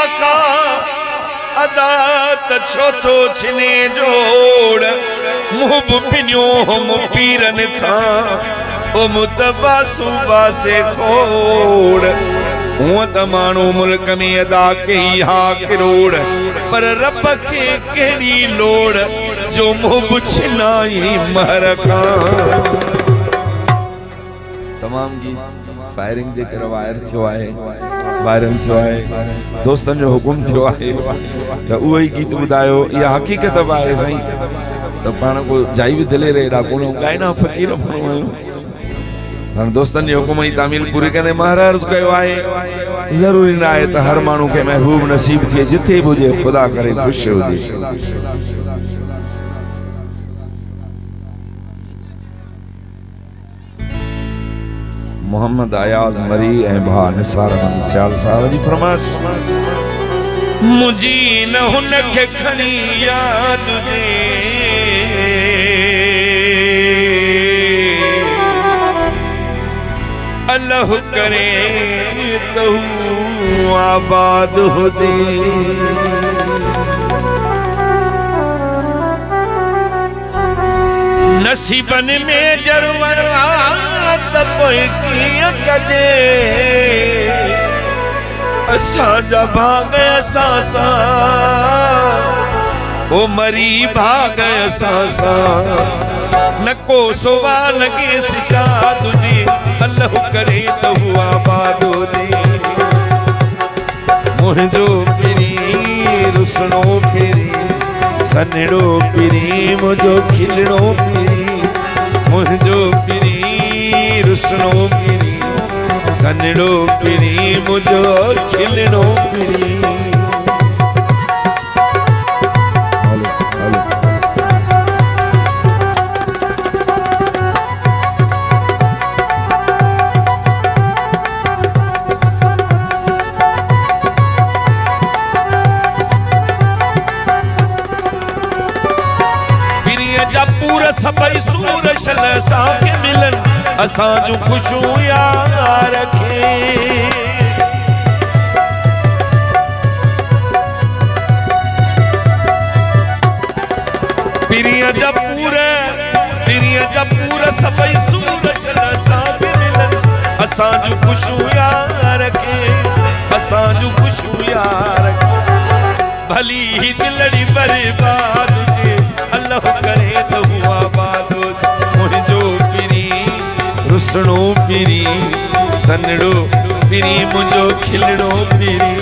आका अदात छोटो छिने जोड़ मुब पिन्यो हम पीरन खा ओ मुतबा सूबा से खोड़ हुआ तमानो मुल्क में अदा कई हा करोड़ पर रब के केड़ी लोड़ जो मुब छिनाई मरखा तमाम गीत फायरिंग जे कर वायर थियो आहे वायरल थियो आहे दोस्तन जो हुकुम थियो आहे त उहो ही गीत बुधायो या हकीकत आहे सही त पाण को जाई भी दिले रे एडा कोन गायना फकीर फरमायो हां दोस्तन जो हुकुम ही तामील पूरी कने महाराज कयो आहे जरूरी ना आहे त हर मानू के महबूब नसीब थिए जिथे बुजे खुदा करे खुश हुजे मोहम्मद अयाज मरी ऐं भा निसार अहमद सियाल साहब जी फरमाइश मुझी न हुन खे खणी याद दे अल्लाह करे तो आबाद हुजे नसीबन में जरवर कजे असा जा भाग असा सा ओ मरी भाग असा सा न को सवाल के सिशा तुझी अल्लाह करे तो आबाद दे मुझो पिरी रुसनो पिरी सनड़ो पिरी मुझो खिलड़ो पिरी मुझो पिरी रुसनो पिरी सनड़ो पिरी मुझो खिलड़ो पिरी सबई सूर शल साके मिलन असां जो खुशू यार रखे पिरिया जब पूरा सबई सूर शल साके मिलन असां जो खुशू यार रखे असां जो खुशू यार रखे भली ही दिलड़ी बर्बाद जे अल्लाह करे तो आबाद मुझो पिरी रुसणो पिरी सनड़ो पिरी मुझो खिलड़ो पिरी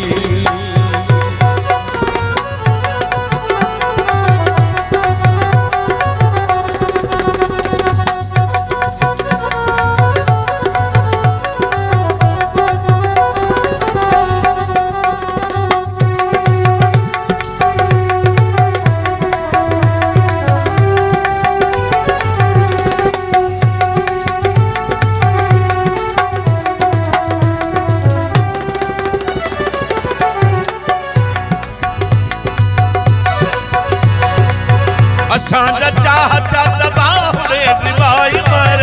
असांजा चाहता दबावड़े रिवाई मर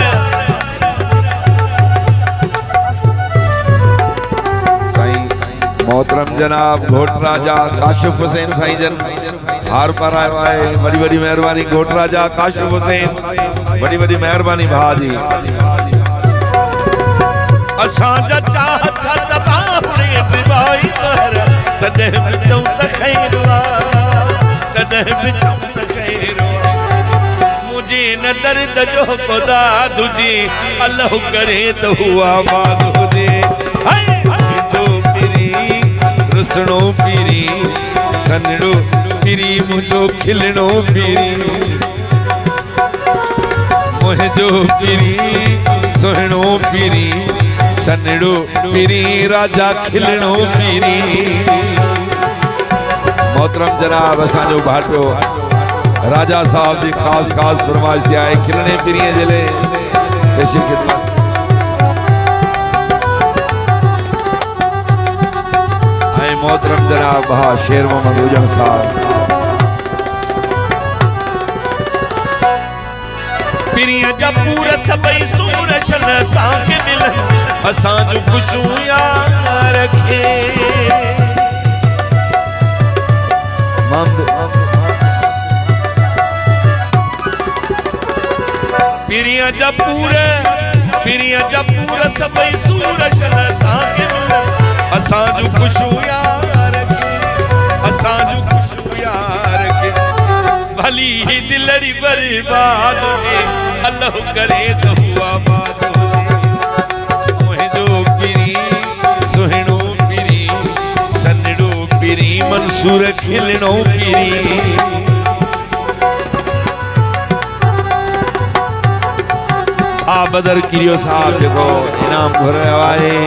साईं मोहतरम जनाब घोट राजा काशिफ हुसैन साईं जन हार पर आयो आहे बड़ी बड़ी मेहरबानी घोट राजा काशिफ हुसैन बड़ी बड़ी मेहरबानी भाजी असांजा चाहता दबावड़े रिवाई मर तॾहिं बि चऊं त ख़ैर तॾहिं बि चऊं त ख़ैर मुझे न दर्द जो खुदा तुझे अल्लाह करे तो आबाद हो दे मुझो पिरी रुसणो पिरी सनड़ो पिरी मुझो खिलड़ो पिरी मुझो पिरी सुहणो पिरी सनड़ो पिरी राजा खिलड़ो पिरी मोहतरम जनाब असांजो भाटो राजा साहब जी खास फरमाइश दिया है खिलने पिरिये जिले मोहतरम जनाब बहा शेर मोहम्मद उजन साहब पिरिये जा पूरा सबई सूर शन साके मिलन असां जो खुशू यार रखे पिरिया जपूर सभई सूरज असांखे असांजो खुशू यार के भली ही दिलड़ी बर्बाद हुजे अल्लाह करे तो हुआ बात हुजे मुंहिंजो पिरी सुहिणो पिरी सन्नड़ो पिरी मंसूर खिलणो पिरी आ बदर किरियो साहब जेको इनाम घुरायो आहे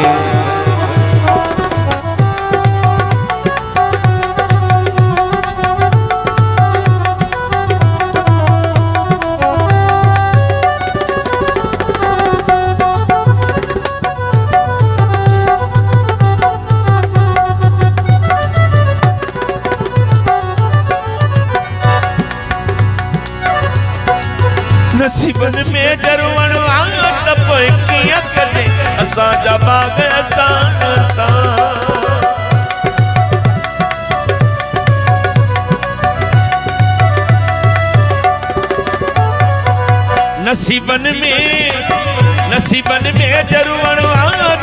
नसीबन में जरवण त पोइ कीअं कजे असांजा बाग असां नसीबन में जरवण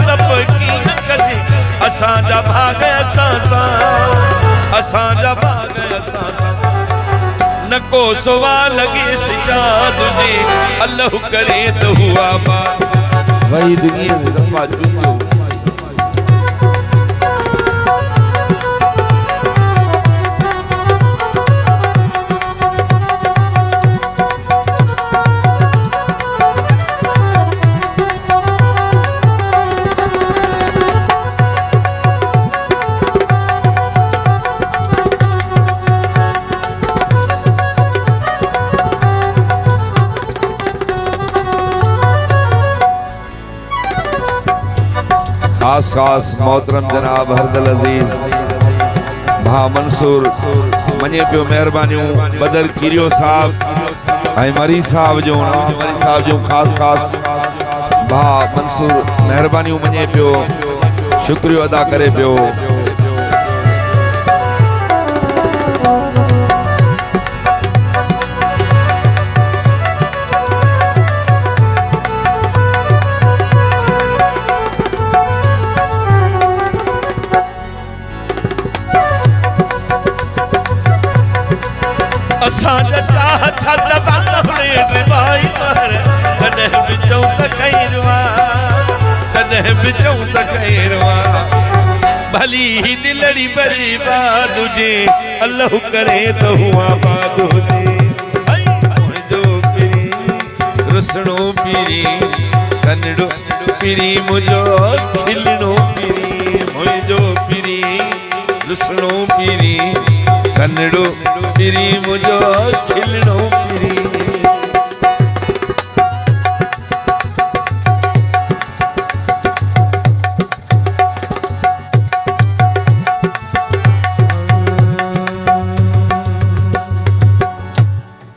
त पोइ कीअं कजे असांजा बाग असांजा बाग न को सवाल लगे सिशाद जी अल्लाह करे तो हुआ बात वही दुनिया में सफा जुड़ो खास मोहतरम जनाब हरदल अजीज भा मंसूर मने पियो मेहरबानियों बदर किरियो साहब मरी साहब जो खास भा मंसूर मेहरबानियों मने पियो शुक्रियो अदा करे पियो असांजा चाह था ज़बान हुए रिवाई पर तॾहिं बि चऊं त खैरवा भली ही दिलड़ी बर्बाद हुजे अल्लाह करे तो हुआ बात हुजे मुंहिंजो पिरी रुसणो पिरी सन्नड़ो पिरी मुंहिंजो खिलणो पिरी मुंहिंजो पिरी रुसणो पिरी सन्नड़ो पिरी मुझो खिलणो पिरी